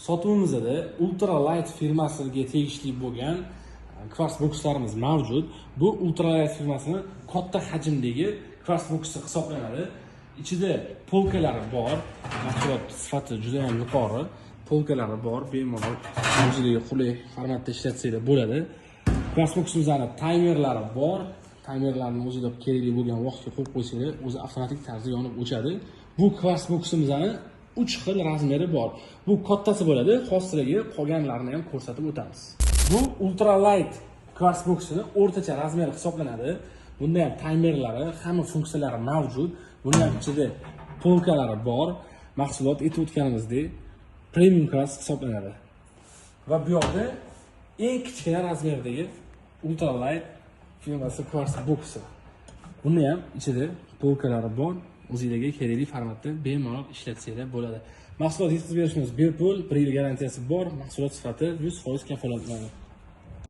Sotuvimizda Ultralight firmasiga tegishli bo'lgan kvarts bokslarimiz mavjud. Bu Ultralight firmasining katta hajmdagi kvarts boksi hisoblanadi. Ichida polkalari bor, mahsulot sifati juda ham yuqori. Polkalari bor, bemalol o'zingizga qulay formatda ishlatsanglar bo'ladi. Kvarts boksimizning taymerlari bor. Taymerlarni o'zida kerakli bo'lgan vaqtga qo'yib qo'ysanglar, o'zi avtomatik tarzda yonib o'chadi. Bu kvarts boksimizning 3 xil razmeri bor. Bu kattasi bo'ladi, xosligi qolganlarini ham ko'rsatib o'tamiz. Bu Ultralight kvarts boksining o'rtacha razmeri hisoblanadi. Bunda ham taymerlari, hamma funksiyalari mavjud. Bunda ham ichida polkalari bor. Mahsulot aytib o'tganimizdek premium klass hisoblanadi. Va bu yoqda eng kichkina razmerdagi Ultralight firmasi kvarts boksi. Bunda ham ichida polkalari bor. O'zingizga kerakli formatda bemalol ishlatsanglar bo'ladi. Mahsulot yetkazib berishimiz bepul, 1 yil garantiyasi bor. Mahsulot sifati 100% kafolatlanadi.